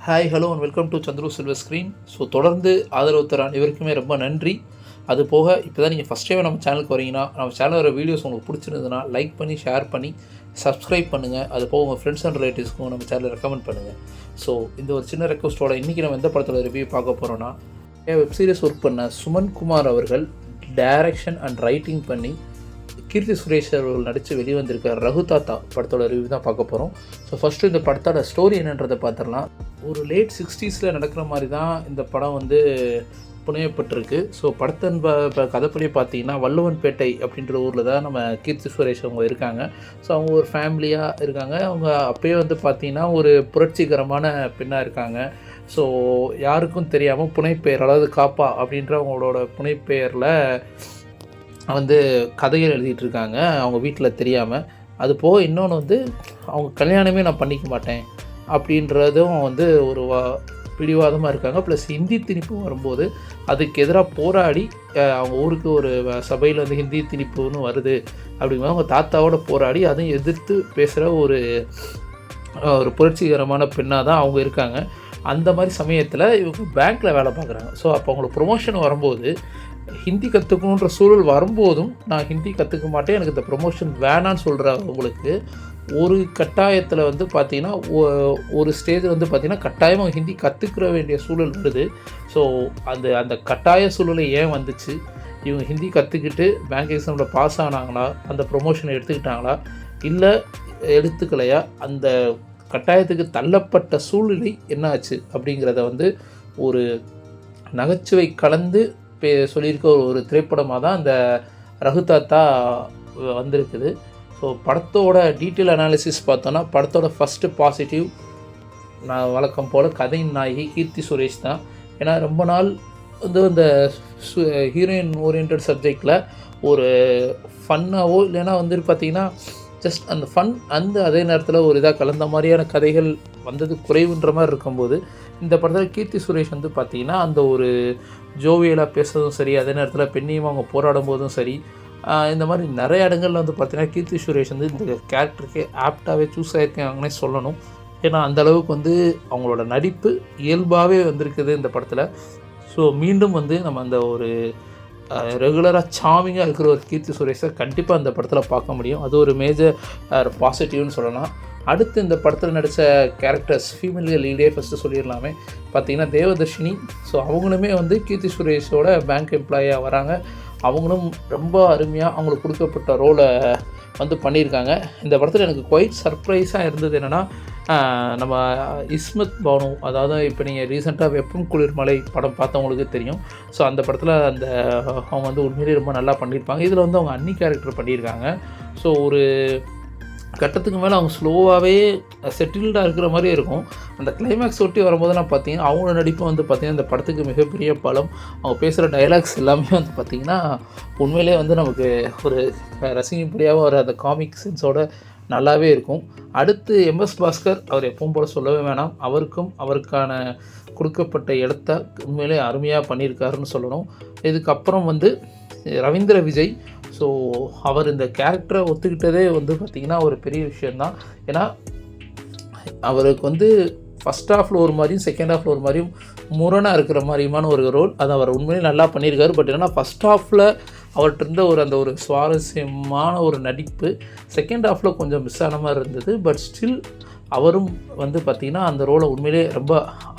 Hi hello and welcome to Chandru silver screen. So தொடர்ந்து ஆதரவு தர அனைவருக்குமே ரொம்ப நன்றி. அது போக இப்போ தான் நீங்கள் ஃபஸ்ட் டைம் நம்ம சேனலுக்கு வரீங்கன்னா, நம்ம சேனல் வர வீடியோஸ் உங்களுக்கு பிடிச்சிருந்ததுன்னா லைக் பண்ணி ஷேர் பண்ணி சப்ஸ்கிரைப் பண்ணுங்கள். அது போக உங்கள் ஃப்ரெண்ட்ஸ் அண்ட் ரிலேட்டிவ்ஸ்க்கும் நம்ம சேனலை ரெக்கமெண்ட் பண்ணுங்கள். ஸோ இந்த ஒரு சின்ன ரெக்வஸ்ட்டோட இன்றைக்கி நம்ம எந்த படத்தோட ரிவ்யூ பார்க்க போகிறோன்னா, வெப் சீரிஸ் ஒர்க் பண்ண சுமன் குமார் அவர்கள் டைரக்ஷன் அண்ட் ரைட்டிங் பண்ணி கீர்த்தி சுரேஷ் அவர்கள் நடித்து வெளிவந்திருக்க ரகுதாத்தா படத்தோட ரிவ்யூ தான் பார்க்க போகிறோம். ஸோ ஃபஸ்ட்டு இந்த படத்தோட ஸ்டோரி என்னன்றதை பார்த்துடலாம். ஒரு லேட் 60s நடக்கிற மாதிரி தான் இந்த படம் வந்து புனையப்பட்டிருக்கு. ஸோ படத்தின் கதைப்படி பார்த்தீங்கன்னா வள்ளுவன்பேட்டை அப்படின்ற ஊரில் தான் நம்ம கீர்த்தி சுரேஷ் அவங்க இருக்காங்க. ஸோ அவங்க ஒரு ஃபேமிலியாக இருக்காங்க. அவங்க அப்போயே வந்து பார்த்திங்கன்னா ஒரு புரட்சிகரமான பெண்ணாக இருக்காங்க. ஸோ யாருக்கும் தெரியாமல் புனைப்பெயர், அதாவது காப்பா அப்படின்ற அவங்களோட புனைப்பெயரில் வந்து கதைகள் எழுதிட்டுருக்காங்க அவங்க வீட்டில் தெரியாமல். அது போக இன்னொன்று வந்து அவங்க கல்யாணமே நான் பண்ணிக்க மாட்டேன் அப்படின்றதும் வந்து ஒரு பிடிவாதமாக இருக்காங்க. ப்ளஸ் ஹிந்தி திணிப்பு வரும்போது அதுக்கு எதிராக போராடி அவங்க ஊருக்கு ஒரு சபையில் வந்து ஹிந்தி திணிப்புன்னு வருது அப்படிங்கும்போது அவங்க தாத்தாவோட போராடி அதையும் எதிர்த்து பேசுகிற ஒரு புரட்சிகரமான பெண்ணாக தான் அவங்க இருக்காங்க. அந்த மாதிரி சமயத்தில் இவங்க பேங்க்கில் வேலை பார்க்குறாங்க. ஸோ அப்போ அவங்களுக்கு ப்ரொமோஷன் வரும்போது ஹிந்தி கற்றுக்கணுன்ற சூழல் வரும்போதும் நான் ஹிந்தி கற்றுக்க மாட்டேன், எனக்கு இந்த ப்ரொமோஷன் வேணான்னு சொல்கிறவங்களுக்கு ஒரு கட்டாயத்தில் வந்து பார்த்திங்கன்னா ஒரு ஸ்டேஜில் வந்து பார்த்திங்கன்னா கட்டாயமாக ஹிந்தி கற்றுக்கிற வேண்டிய சூழல் வருது. ஸோ அந்த கட்டாய சூழலை ஏன் வந்துச்சு, இவங்க ஹிந்தி கற்றுக்கிட்டு பேங்க் எக்ஸாமில் பாஸ் ஆனாங்களா, அந்த ப்ரொமோஷனை எடுத்துக்கிட்டாங்களா இல்லை எடுத்துக்கலையா, அந்த கட்டாயத்துக்கு தள்ளப்பட்ட சூழ்நிலை என்னாச்சு அப்படிங்கிறத வந்து ஒரு நகைச்சுவை கலந்து சொல்லியிருக்க ஒரு திரைப்படமாக தான் அந்த ரகுதாத்தா வந்திருக்குது. ஸோ படத்தோட டீட்டெயில் அனாலிசிஸ் பார்த்தோன்னா, படத்தோட ஃபஸ்ட்டு பாசிட்டிவ் நான் வழக்கம் போல் கதையின் நாயகி கீர்த்தி சுரேஷ் தான். ஏன்னா ரொம்ப நாள் வந்து அந்த ஹீரோயின் ஓரியன்ட் சப்ஜெக்டில் ஒரு ஃபன்னாவோ இல்லைன்னா வந்து பார்த்திங்கன்னா ஜஸ்ட் அந்த ஃபன் அதே நேரத்தில் ஒரு இதாக கலந்த மாதிரியான கதைகள் வந்தது குறைவுன்ற மாதிரி இருக்கும்போது, இந்த படத்தில் கீர்த்தி சுரேஷ் வந்து பார்த்திங்கன்னா அந்த ஒரு ஜோவியலாக பேசுறதும் சரி, அதே நேரத்தில் பெண்ணியமாக அவங்க போராடும் போதும் சரி, இந்த மாதிரி நிறைய இடங்களில் வந்து பார்த்திங்கன்னா கீர்த்தி சுரேஷ் வந்து இந்த கேரக்டருக்கு ஆப்டாகவே சூஸ் ஆகிருக்காங்கன்னே சொல்லணும். ஏன்னா அந்தளவுக்கு வந்து அவங்களோட நடிப்பு இயல்பாகவே வந்திருக்குது இந்த படத்தில். ஸோ மீண்டும் வந்து நம்ம அந்த ஒரு ரெகுலராக சாமிங்காக இருக்கிற ஒரு கீர்த்தி சுரேஷை கண்டிப்பாக அந்த படத்தில் பார்க்க முடியும். அது ஒரு மேஜர் பாசிட்டிவ்னு சொல்லலாம். அடுத்து இந்த படத்தில் நடித்த கேரக்டர்ஸ் ஃபீமேல் லீடே ஃபஸ்ட்டு சொல்லிடலாமே. பார்த்திங்கன்னா தேவதர்ஷினி, ஸோ அவங்களுமே வந்து கீர்த்தி சுரேஷோட பேங்க் எம்ப்ளாயாக வராங்க. அவங்களும் ரொம்ப அருமையாக அவங்களுக்கு கொடுக்கப்பட்ட ரோலை வந்து பண்ணியிருக்காங்க. இந்த படத்தில் எனக்கு குவைட் சர்ப்ரைஸாக இருந்தது என்னென்னா, நம்ம இஸ்மத் பானு, அதாவது இப்போ நீங்கள் ரீசெண்டாக வெப்பம் குளிர்மலை படம் பார்த்தவங்களுக்கு தெரியும். ஸோ அந்த படத்தில் அவங்க வந்து உண்மையிலேயே ரொம்ப நல்லா பண்ணியிருப்பாங்க. இதில் வந்து அவங்க அன்னி கேரக்டர் பண்ணியிருக்காங்க. ஸோ ஒரு கட்டத்துக்கு மேலே அவங்க ஸ்லோவாகவே செட்டில்டாக இருக்கிற மாதிரியே இருக்கும். அந்த கிளைமேக்ஸ் ஒட்டி வரும்போதெல்லாம் பார்த்தீங்கன்னா அவங்களோட நடிப்பு வந்து பார்த்திங்கன்னா இந்த படத்துக்கு மிகப்பெரிய பலம். அவங்க பேசுகிற டைலாக்ஸ் எல்லாமே வந்து பார்த்திங்கன்னா உண்மையிலே வந்து நமக்கு ஒரு ரசிக்கும்படியாக ஒரு அந்த காமிக் சென்ஸோட நல்லாவே இருக்கும். அடுத்து எம்எஸ் பாஸ்கர், அவர் எப்பவும் போல் சொல்லவே வேணாம். அவருக்கான கொடுக்கப்பட்ட இடத்த உண்மையிலே அருமையாக பண்ணியிருக்காருன்னு சொல்லணும். இதுக்கப்புறம் வந்து ரவீந்திர விஜய், ஸோ அவர் இந்த கேரக்டரை ஒத்துக்கிட்டதே வந்து பார்த்திங்கன்னா ஒரு பெரிய விஷயந்தான். ஏன்னா அவருக்கு வந்து ஃபஸ்ட் ஹாஃபில் ஒரு மாதிரியும் செகண்ட் ஹாஃபில் ஒரு மாதிரியும் முரணாக இருக்கிற மாதிரியுமான ஒரு ரோல், அதை அவர் உண்மையிலே நல்லா பண்ணியிருக்காரு. பட் என்னென்னா ஃபஸ்ட் ஹாஃபில் அவர்கிட்ட இருந்த அந்த ஒரு சுவாரஸ்யமான ஒரு நடிப்பு செகண்ட் ஹாஃபில் கொஞ்சம் மிஸ் ஆன மாதிரி இருந்தது. பட் ஸ்டில் அவரும் வந்து பார்த்திங்கன்னா அந்த ரோலை உண்மையிலே ரொம்ப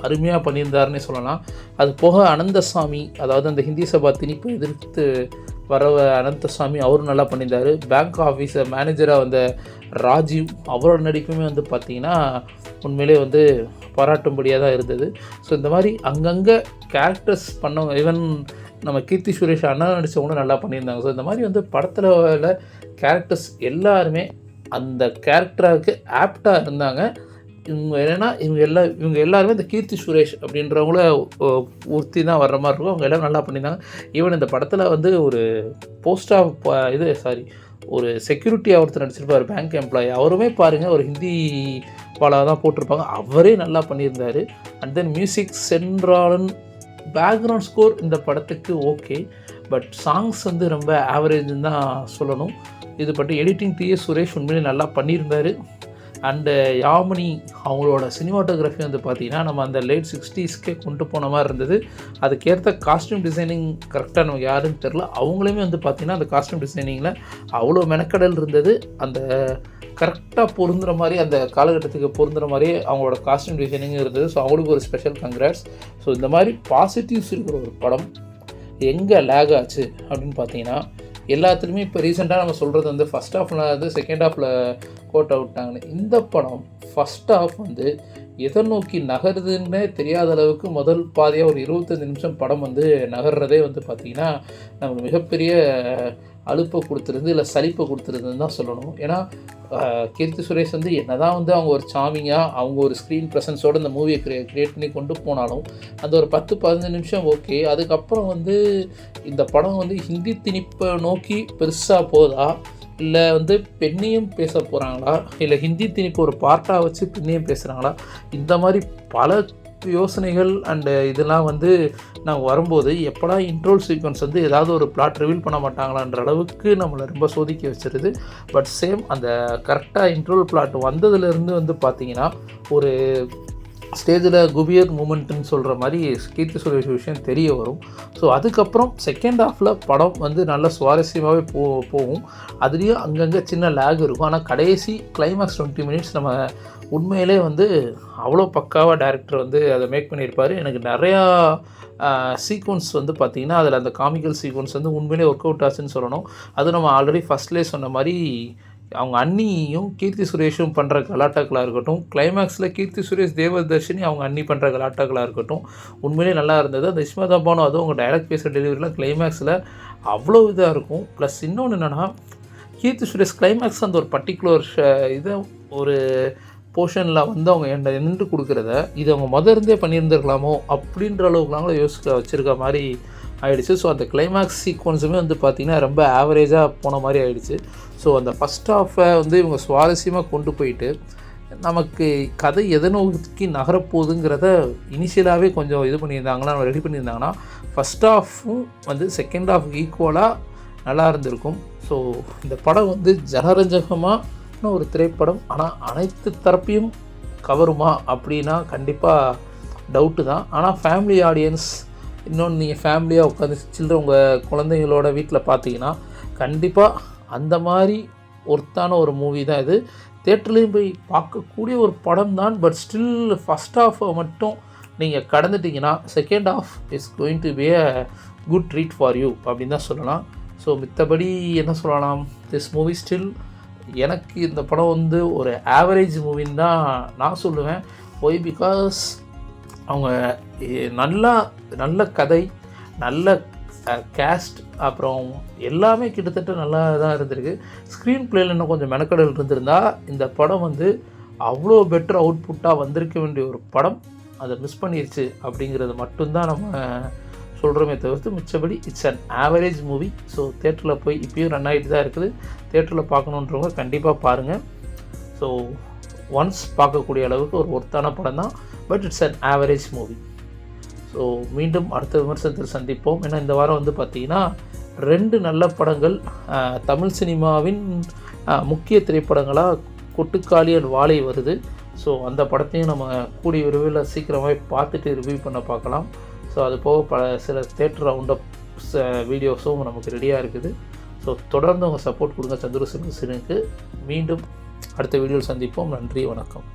அருமையாக பண்ணியிருந்தாருன்னே சொல்லலாம். அது போக அனந்தசாமி, அதாவது அந்த ஹிந்தி சபா திணிப்பு எதிர்த்து வர அனந்தசாமி, அவரும் நல்லா பண்ணியிருந்தார். பேங்க் ஆஃபீஸர் மேனேஜராக வந்த ராஜீவ், அவரோட நடிப்புமே வந்து பார்த்திங்கன்னா உண்மையிலே வந்து பாராட்டும்படியாக தான் இருந்தது. ஸோ இந்த மாதிரி அங்கங்கே கேரக்டர்ஸ் பண்ணவங்க, ஈவன் நம்ம கீர்த்தி சுரேஷ் அண்ணா நடித்தவங்களும் நல்லா பண்ணியிருந்தாங்க. ஸோ இந்த மாதிரி வந்து படத்தில் கேரக்டர்ஸ் எல்லாருமே அந்த கேரக்டருக்கு ஆப்டாக இருந்தாங்க. இவங்க எல்லாருமே இந்த கீர்த்தி சுரேஷ் அப்படின்றவங்கள ஊர்த்தி தான் வர்ற மாதிரி இருக்கும். அவங்க எல்லோரும் நல்லா பண்ணியிருந்தாங்க. ஈவன் இந்த படத்தில் வந்து ஒரு ஒரு செக்யூரிட்டியாக ஒருத்தர் நடிச்சிருப்பார், பேங்க் எம்ப்ளாயி. அவருமே பாருங்கள் ஒரு ஹிந்தி பாலாக தான் போட்டிருப்பாங்க, அவரே நல்லா பண்ணியிருந்தார். அண்ட் தென் மியூசிக் சென்றாலும் பேக்ரவுண்ட் ஸ்கோர் இந்த படத்துக்கு ஓகே, பட் சாங்ஸ் வந்து ரொம்ப ஆவரேஜ்னு தான் சொல்லணும். இது பற்றி எடிட்டிங் டிஎஸ் சுரேஷ் உண்மையிலே நல்லா பண்ணியிருந்தார். அண்டு யாமினி அவங்களோட சினிமாட்டோகிராஃபி வந்து பார்த்திங்கன்னா நம்ம அந்த லேட் 60ஸ்க்கே கொண்டு போன மாதிரி இருந்தது. அதுக்கேற்ற காஸ்டியூம் டிசைனிங் கரெக்டாக நமக்கு யாருன்னு தெரில. அவங்களுமே வந்து பார்த்திங்கன்னா அந்த காஸ்டியூம் டிசைனிங்கில் அவ்வளோ மெனக்கடல் இருந்தது. அந்த கரெக்டாக பொருந்துகிற மாதிரி, அந்த காலகட்டத்துக்கு பொருந்துகிற மாதிரியே அவங்களோட காஸ்டியூம் டிசைனிங்கும் இருந்தது. ஸோ அவங்களுக்கு ஒரு ஸ்பெஷல் கங்க்ராட்ஸ். ஸோ இந்த மாதிரி பாசிட்டிவ்ஸ் இருக்கிற ஒரு படம் எங்கே லேக் ஆச்சு அப்படின்னு பார்த்தீங்கன்னா, எல்லாத்துலேயுமே இப்போ ரீசெண்டாக நம்ம சொல்கிறது வந்து ஃபஸ்ட் ஹாஃபில் வந்து செகண்ட் ஹாஃபில் கோட் அவுட்டாங்கன்னு. இந்த படம் ஃபஸ்ட் ஹாஃப் வந்து எதை நோக்கி நகருதுன்னே தெரியாத அளவுக்கு முதல் பாதியாக ஒரு 25 நிமிஷம் படம் வந்து நகர்றதே வந்து பார்த்திங்கன்னா நமக்கு மிகப்பெரிய அலுப்பை கொடுத்துருந்து, இல்லை சலிப்பை கொடுத்துருதுன்னு தான் சொல்லணும். ஏன்னா கீர்த்தி சுரேஷ் வந்து என்ன தான் வந்து அவங்க ஒரு சாமிங்காக அவங்க ஒரு ஸ்க்ரீன் ப்ரெசன்ஸோடு இந்த மூவியை க்ரியேட் பண்ணி கொண்டு போனாலும் அந்த ஒரு 10-15 நிமிஷம் ஓகே. அதுக்கப்புறம் வந்து இந்த படம் வந்து ஹிந்தி திணிப்பை நோக்கி பெருசாக போதா, இல்லை வந்து பெண்ணையும் பேச போகிறாங்களா, இல்லை ஹிந்தி திணிப்பு ஒரு பார்ட்டாக வச்சு பெண்ணையும் பேசுகிறாங்களா, இந்த மாதிரி பல யோசனைகள் அண்டு இதெல்லாம் வந்து நாங்கள் வரும்போது எப்படா இன்ட்ரோல் சீக்வன்ஸ் வந்து ஏதாவது ஒரு பிளாட் ரிவீல் பண்ண மாட்டாங்களான்ற அளவுக்கு நம்மளை ரொம்ப சோதிக்க வச்சிருது. பட் சேம் அந்த கரெக்டாக இன்ட்ரோல் பிளாட் வந்ததுலேருந்து வந்து பார்த்திங்கன்னா ஒரு ஸ்டேஜில் குபியர் மூமெண்ட்டுன்னு சொல்கிற மாதிரி கீர்த்தி சுரேஷ் விஷயம் தெரிய வரும். ஸோ அதுக்கப்புறம் செகண்ட் ஹாஃபில் படம் வந்து நல்ல சுவாரஸ்யமாகவே போகும். அதுலேயும் அங்கங்கே சின்ன லேக் இருக்கும். ஆனால் கடைசி கிளைமேக்ஸ் 20 மினிட்ஸ் நம்ம உண்மையிலே வந்து அவ்வளோ பக்காவாக டைரக்டர் வந்து அதை மேக் பண்ணியிருப்பார். எனக்கு நிறையா சீக்வன்ஸ் வந்து பார்த்திங்கன்னா அதில் அந்த காமிக்கல் சீக்வன்ஸ் வந்து உண்மையிலே ஒர்க் அவுட் ஆச்சுன்னு சொல்லணும். அது நம்ம ஆல்ரெடி ஃபஸ்ட்லேயே சொன்ன மாதிரி அவங்க அண்ணியும் கீர்த்தி சுரேஷும் பண்ணுற கலாட்டாக்களாக இருக்கட்டும், கிளைமேக்ஸில் கீர்த்தி சுரேஷ் தேவதர்ஷினி அவங்க அண்ணி பண்ணுற கலாட்டாக்களாக இருக்கட்டும், உண்மையிலே நல்லா இருந்தது. அந்த இஸ்மதா பானு அதுவும் அவங்க டைரக்ட் பேசுகிற டெலிவரிலாம் கிளைமேக்ஸில் அவ்வளோ இதாக இருக்கும். ப்ளஸ் இன்னொன்று என்னென்னா, கீர்த்தி சுரேஷ் கிளைமேக்ஸ் அந்த ஒரு பர்டிகுலர் இதை ஒரு போர்ஷனில் வந்து அவங்க நின்று கொடுக்குறத இது அவங்க இருந்தே பண்ணியிருந்துருக்கலாமோ அப்படின்ற அளவுக்குலாம் யோசிக்க வச்சுருக்க மாதிரி ஆகிடுச்சு. ஸோ அந்த கிளைமேக்ஸ் சீக்வன்ஸுமே வந்து பார்த்திங்கன்னா ரொம்ப ஆவரேஜாக போன மாதிரி ஆகிடுச்சு. ஸோ அந்த ஃபஸ்ட் ஹாஃபை வந்து இவங்க சுவாரஸ்யமாக கொண்டு போயிட்டு நமக்கு கதை எதை நோக்கி நகரப்போகுதுங்கிறத இனிஷியலாகவே கொஞ்சம் இது பண்ணியிருந்தாங்கன்னா, ரெடி பண்ணியிருந்தாங்கன்னா ஃபஸ்ட் ஹாஃபும் வந்து செகண்ட் ஹாஃபுக்கு ஈக்குவலாக நல்லா இருந்திருக்கும். ஸோ இந்த படம் வந்து ஜனரஞ்சகமான ஒரு திரைப்படம். ஆனால் அனைத்து தரப்பையும் கவருமா அப்படின்னா கண்டிப்பாக டவுட்டு தான். ஆனால் ஃபேமிலி ஆடியன்ஸ், இன்னொன்று நீங்கள் ஃபேமிலியாக உட்காந்து உங்கள் குழந்தைங்களோட வீட்டில் பார்த்தீங்கன்னா கண்டிப்பாக அந்த மாதிரி ஒர்த்தான ஒரு மூவி தான் இது. தேட்டர்லேயும் போய் பார்க்கக்கூடிய ஒரு படம் தான். பட் ஸ்டில் ஃபஸ்ட் ஹாஃபை மட்டும் நீங்கள் கடந்துட்டிங்கன்னா second half is going to be a good treat for you அப்படின்னு தான் சொல்லலாம். ஸோ மித்தபடி என்ன சொல்லலாம், திஸ் மூவி ஸ்டில் எனக்கு இந்த படம் வந்து ஒரு ஆவரேஜ் மூவின்னு தான் நான் சொல்லுவேன். ஒய் பிகாஸ் அவங்க நல்ல கதை, நல்ல கேஸ்ட், அப்புறம் எல்லாமே கிட்டத்தட்ட நல்லா தான் இருந்திருக்கு. ஸ்க்ரீன் பிளேயில் இன்னும் கொஞ்சம் மெனக்கடல் இருந்திருந்தால் இந்த படம் வந்து அவ்வளோ பெட்டர் அவுட்புட்டாக வந்திருக்க வேண்டிய ஒரு படம். அதை மிஸ் பண்ணிடுச்சு அப்படிங்கிறது மட்டும்தான் நம்ம சொல்கிறோமே தவிர்த்து மிச்சபடி it's an average movie. So தேட்டரில் போய் இப்போயும் ரன் ஆகிட்டு தான் இருக்குது. தேட்டரில் பார்க்கணுன்றவங்க கண்டிப்பாக பாருங்கள். ஸோ ஒன்ஸ் பார்க்கக்கூடிய அளவுக்கு ஒரு ஒர்த்தான படம் தான். But it's an average movie. So மீண்டும் அடுத்த விமர்சனத்தில் சந்திப்போம். ஏன்னா இந்த வாரம் வந்து பார்த்திங்கன்னா 2 நல்ல படங்கள் தமிழ் சினிமாவின் முக்கிய திரைப்படங்களாக கொட்டுக்காளி அண்ட் வாழை வருது. ஸோ அந்த படத்தையும் நம்ம கூடிய விரைவில் சீக்கிரமாகவே பார்த்துட்டு ரிவ்யூ பண்ண பார்க்கலாம். ஸோ அது போக சில தேட்டர் ரவுண்டப் வீடியோஸும் நமக்கு ரெடியாக இருக்குது. ஸோ தொடர்ந்து உங்கள் சப்போர்ட் கொடுங்க சந்துரு சினுக்கு. மீண்டும் அடுத்த வீடியோவில் சந்திப்போம். நன்றி, வணக்கம்.